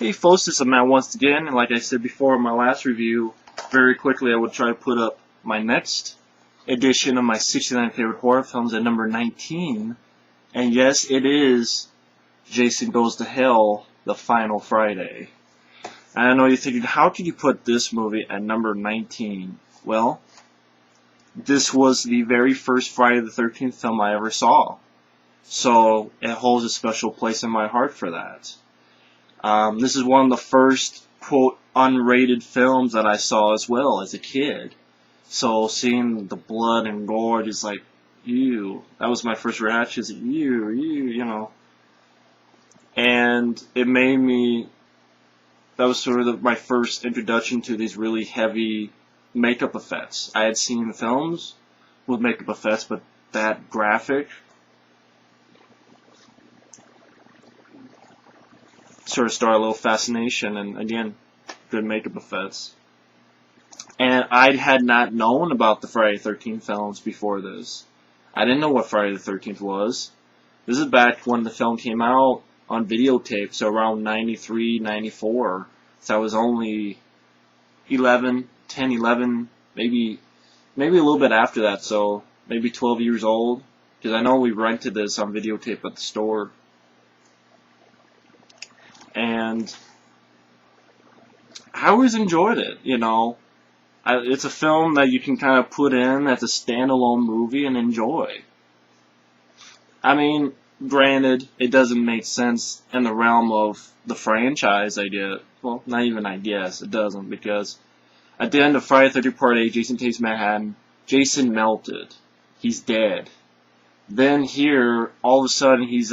Okay, folks, this is Matt once again, and like I said before in my last review, very quickly I would try to put up my next edition of my 69 favorite horror films at number 19, and yes, it is Jason Goes to Hell, The Final Friday. And I know you're thinking, how could you put this movie at number 19? Well, this was the very first Friday the 13th film I ever saw, so it holds a special place in my heart for that. This is one of the first, quote, unrated films that I saw as well as a kid. So seeing the blood and gore, just like, ew. That was my first reaction, is ew, you know. And it made me, that was sort of my first introduction to these really heavy makeup effects. I had seen films with makeup effects, but that graphic sort of started a little fascination, and again, good makeup effects. And I had not known about the Friday the 13th films before this. I didn't know what Friday the 13th was. This is back when the film came out on videotape, so around 93, 94. So I was only 11, 10, 11, maybe a little bit after that, so maybe 12 years old. Because I know we rented this on videotape at the store. And I always enjoyed it, you know. It's a film that you can kind of put in as a standalone movie and enjoy. I mean, granted, it doesn't make sense in the realm of the franchise idea. Well, not even I guess, it doesn't, because at the end of Friday the 13th Part 8, Jason Takes Manhattan, Jason melted. He's dead. Then here, all of a sudden, he's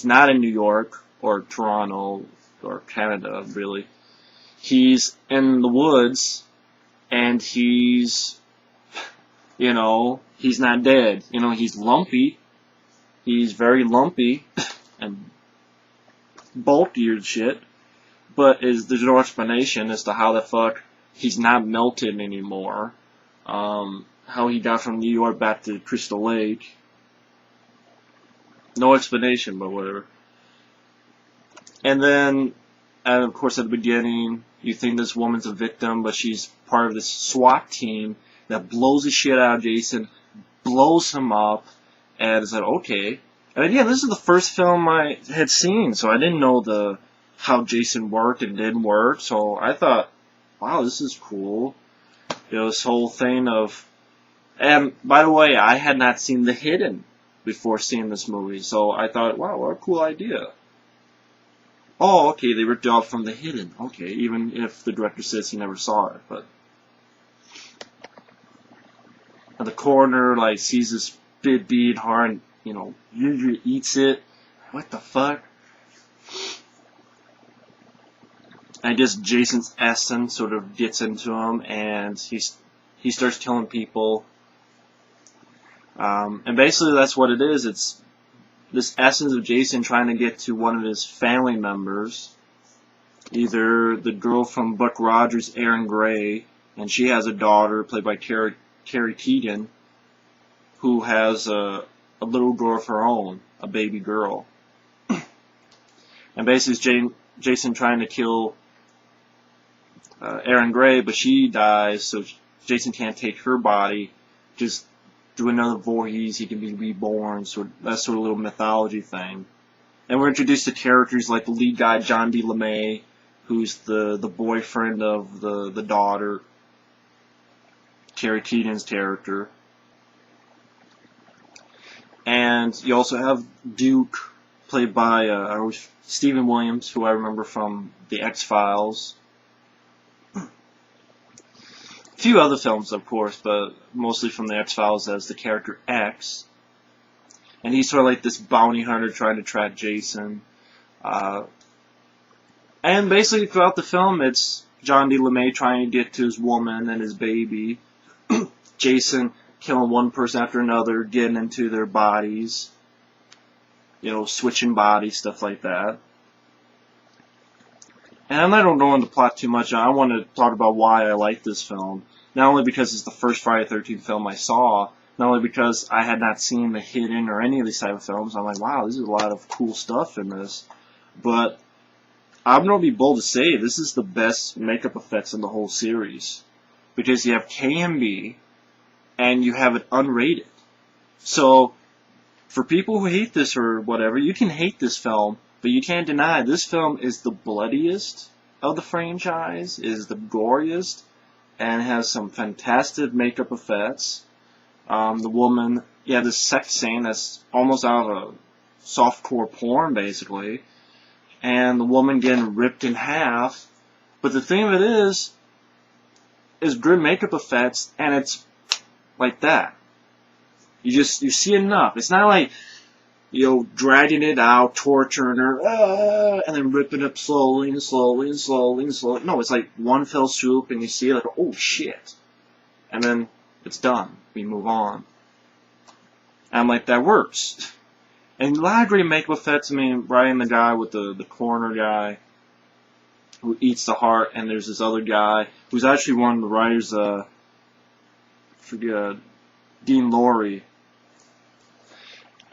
not in New York, or Toronto, or Canada, really. He's in the woods, and he's, you know, he's not dead. You know, he's lumpy. He's very lumpy, and bulky as shit. But there's no explanation as to how the fuck he's not melted anymore. How he got from New York back to Crystal Lake. No explanation, but whatever. And then, and of course at the beginning, you think this woman's a victim, but she's part of this SWAT team that blows the shit out of Jason, blows him up, and it's like, okay. And again, this is the first film I had seen, so I didn't know how Jason worked and didn't work, so I thought, wow, this is cool. You know, this whole thing of, and by the way, I had not seen The Hidden before seeing this movie, so I thought, wow, what a cool idea. Oh, okay, they ripped it off from The Hidden. Okay, even if the director says he never saw it, but and the coroner like sees this big bead heart, and you know, usually eats it. What the fuck? I guess Jason's essence sort of gets into him, and he starts killing people. And basically, that's what it is. It's this essence of Jason trying to get to one of his family members, either the girl from Buck Rogers, Erin Gray, and she has a daughter played by Carrie Keegan, who has a little girl of her own, a baby girl. And basically, it's Jason trying to kill Erin Gray, but she dies, so Jason can't take her body, just do another Voorhees, he can be reborn, so that sort of little mythology thing. And we're introduced to characters like the lead guy, John D. Lemay, who's the boyfriend of the daughter, Carrie Keegan's character. And you also have Duke, played by Steven Williams, who I remember from The X-Files. A few other films, of course, but mostly from The X-Files as the character X. And he's sort of like this bounty hunter trying to track Jason. And basically throughout the film, it's John D. Lemay trying to get to his woman and his baby. Jason killing one person after another, getting into their bodies. You know, switching bodies, stuff like that. And I don't go into the plot too much. I want to talk about why I like this film. Not only because it's the first Friday the 13th film I saw, not only because I had not seen The Hidden or any of these type of films. I'm like, wow, there's a lot of cool stuff in this. But I'm going to be bold to say this is the best makeup effects in the whole series. Because you have KMB, and you have it unrated. So, for people who hate this or whatever, you can hate this film, but you can't deny this film is the bloodiest of the franchise, is the goriest, and has some fantastic makeup effects. The woman, this sex scene that's almost out of softcore porn, basically. And the woman getting ripped in half. But the thing of it is good makeup effects, and it's like that. You see enough. It's not like, dragging it out, torturing her, and then ripping it slowly and slowly and slowly and slowly. No, it's like one fell swoop, and you see it like, oh shit. And then it's done. We move on. And I'm like, that works. And a lot of great makeup effects. I mean, Ryan, the guy with the coroner guy who eats the heart, and there's this other guy who's actually one of the writers, Dean Lorey.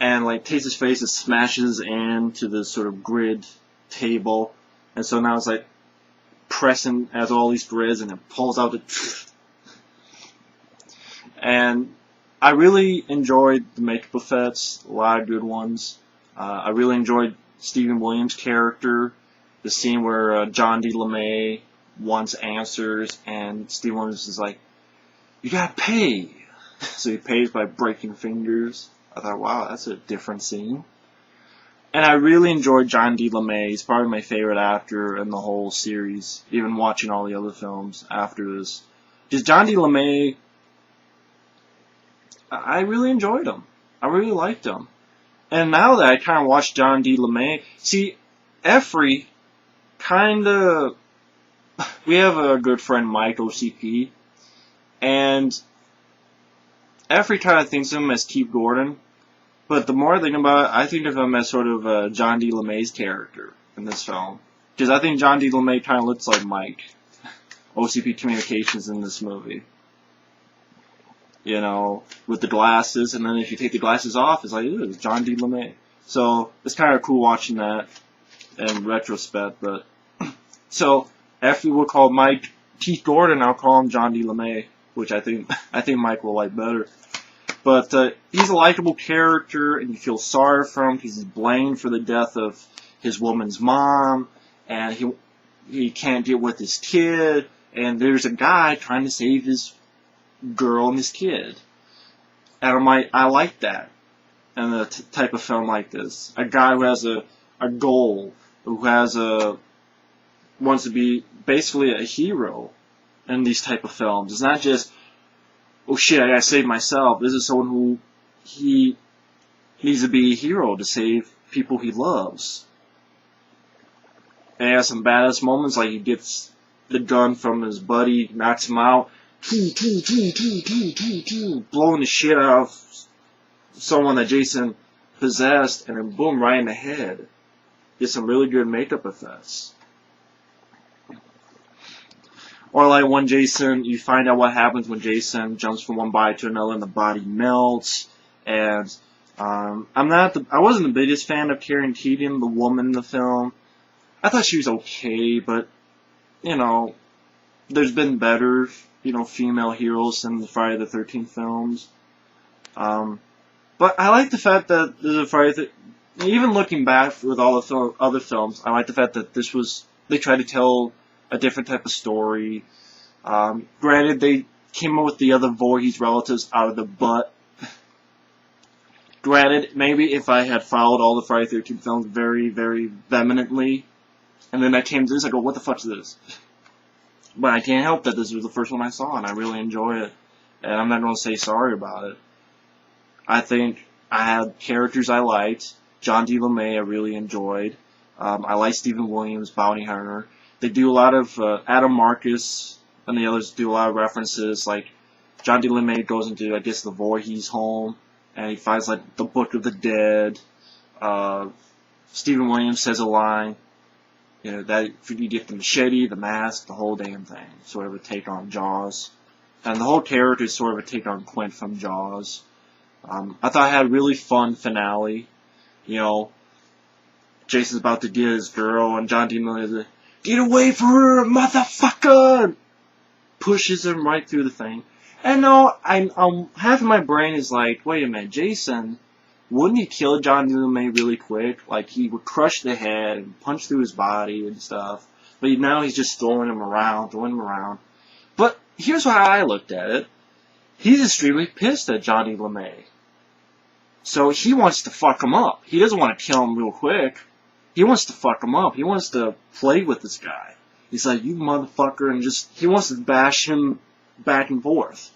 And like takes his face and smashes into this sort of grid table, and so now it's like pressing as all these grids, and it pulls out the. And I really enjoyed the makeup effects, a lot of good ones. I really enjoyed Steven Williams' character, the scene where John D. Lemay wants answers, and Steven Williams is like, "You gotta pay." So he pays by breaking fingers. I thought, wow, that's a different scene. And I really enjoyed John D. Lemay. He's probably my favorite actor in the whole series, even watching all the other films after this. Just John D. Lemay, I really enjoyed him. I really liked him. And now that I kind of watched John D. Lemay, see, Effrey we have a good friend, Mike OCP, and Effrey kind of thinks of him as Keith Gordon, but the more I think about it, I think of him as sort of John D. Lemay's character in this film. Because I think John D. Lemay kind of looks like Mike, OCP Communications in this movie. With the glasses, and then if you take the glasses off, it's like, ew, it's John D. Lemay. So, it's kind of cool watching that in retrospect, but... So, Effrey will call Mike Keith Gordon, I'll call him John D. Lemay, which I think Mike will like better. But he's a likable character, and you feel sorry for him because he's blamed for the death of his woman's mom, and he can't get with his kid, and there's a guy trying to save his girl and his kid. And I like that in a type of film like this. A guy who has a goal, who wants to be basically a hero in these type of films. It's not just, oh shit, I gotta save myself. This is someone who he needs to be a hero to save people he loves. And he has some badass moments, like he gets the gun from his buddy, knocks him out, blowing the shit out of someone that Jason possessed, and then boom, right in the head. Get some really good makeup effects. Or like when you find out what happens when Jason jumps from one body to another and the body melts. And I wasn't the biggest fan of Karen Keating, the woman in the film. I thought she was okay, but there's been better, female heroes in the Friday the 13th films. But I like the fact that even looking back with all the other films, I like the fact that they tried to tell a different type of story. Granted, they came up with the other Voorhees relatives out of the butt. Granted, maybe if I had followed all the Friday the 13th films very, very vehemently, and then I came to this, I go, what the fuck is this? But I can't help that this was the first one I saw, and I really enjoy it. And I'm not going to say sorry about it. I think I had characters I liked. John D. Lemay I really enjoyed. I like Steven Williams, Bounty Hunter. They do a lot of, Adam Marcus and the others do a lot of references, like John D. Lemay goes into, I guess, the Voorhees home, and he finds, like, the Book of the Dead. Steven Williams says a line, that you get the machete, the mask, the whole damn thing. Sort of a take on Jaws. And the whole character is sort of a take on Quint from Jaws. I thought I had a really fun finale. Jason's about to get his girl, and John D. Williams is like, "Get away from her, motherfucker!" Pushes him right through the thing. And no, half of my brain is like, wait a minute, Jason, wouldn't he kill John D. Lemay really quick? Like, he would crush the head and punch through his body and stuff. But now he's just throwing him around. But here's how I looked at it. He's extremely pissed at John D. Lemay. So he wants to fuck him up. He doesn't want to kill him real quick. He wants to fuck him up. He wants to play with this guy. He's like, you motherfucker, and he wants to bash him back and forth.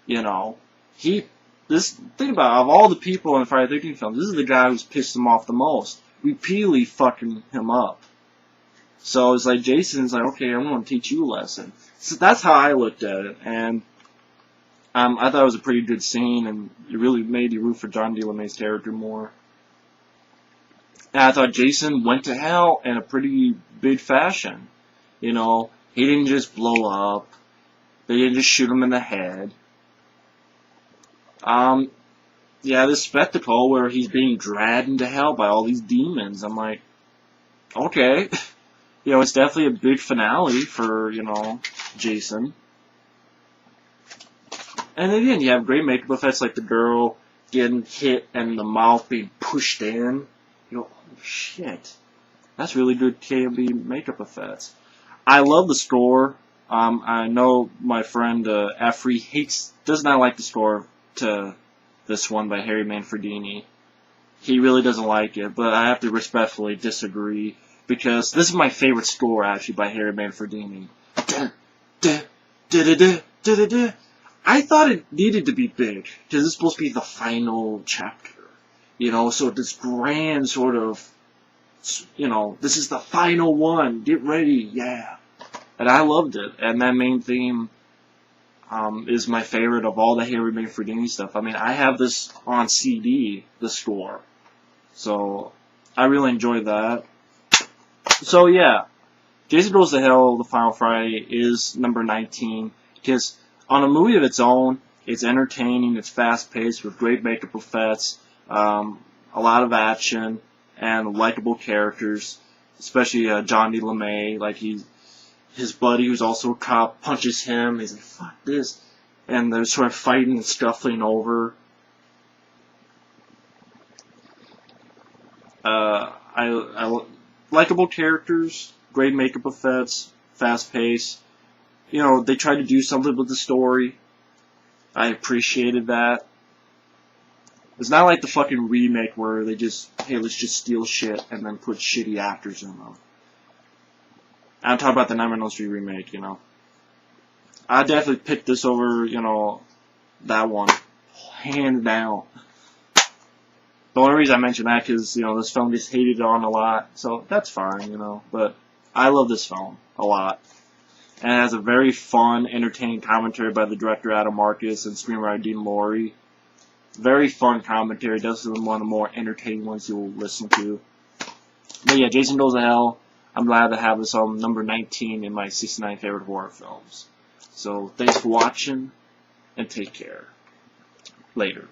You know, think about it, of all the people in the Friday the 13th films, this is the guy who's pissed him off the most. Repeatedly fucking him up. So it's like, Jason's like, okay, I'm going to teach you a lesson. So that's how I looked at it, and I thought it was a pretty good scene, and it really made you root for John D. Lemay's character more. And I thought Jason went to hell in a pretty big fashion. You know, he didn't just blow up. They didn't just shoot him in the head. Yeah, this spectacle where he's being dragged into hell by all these demons. I'm like, okay. You know, it's definitely a big finale for, you know, Jason. And again, you have great makeup effects like the girl getting hit and the mouth being pushed in. You go, oh shit. That's really good KMB makeup effects. I love the score. I know my friend Efrey does not like the score to this one by Harry Manfredini. He really doesn't like it, but I have to respectfully disagree because this is my favorite score actually by Harry Manfredini. I thought it needed to be big because it's supposed to be the final chapter, you know. So this grand sort of, you know, this is the final one. Get ready, yeah. And I loved it. And that main theme is my favorite of all the Harry Manfredini stuff. I mean, I have this on CD, the score. So, I really enjoyed that. So, yeah. Jason Goes to Hell, The Final Friday, is number 19. Because on a movie of its own, it's entertaining, it's fast-paced, with great makeup effects, a lot of action, and likable characters. Especially John D. Lemay, like his buddy, who's also a cop, punches him. He's like, fuck this. And they're sort of fighting and scuffling over. Likeable characters, great makeup effects, fast pace. You know, they tried to do something with the story. I appreciated that. It's not like the fucking remake where they just, hey, let's just steal shit and then put shitty actors in them. I'm talking about the Nightmare on Elm Street remake, you know. I definitely picked this over, you know, that one. Hands down. The only reason I mention that is, you know, this film gets hated on a lot, so that's fine, you know. But I love this film a lot. And it has a very fun, entertaining commentary by the director Adam Marcus and screenwriter Dean Lorey. Very fun commentary. Definitely one of the more entertaining ones you'll listen to. But yeah, Jason Goes to Hell. I'm glad to have this on number 19 in my 69 favorite horror films. So, thanks for watching, and take care. Later.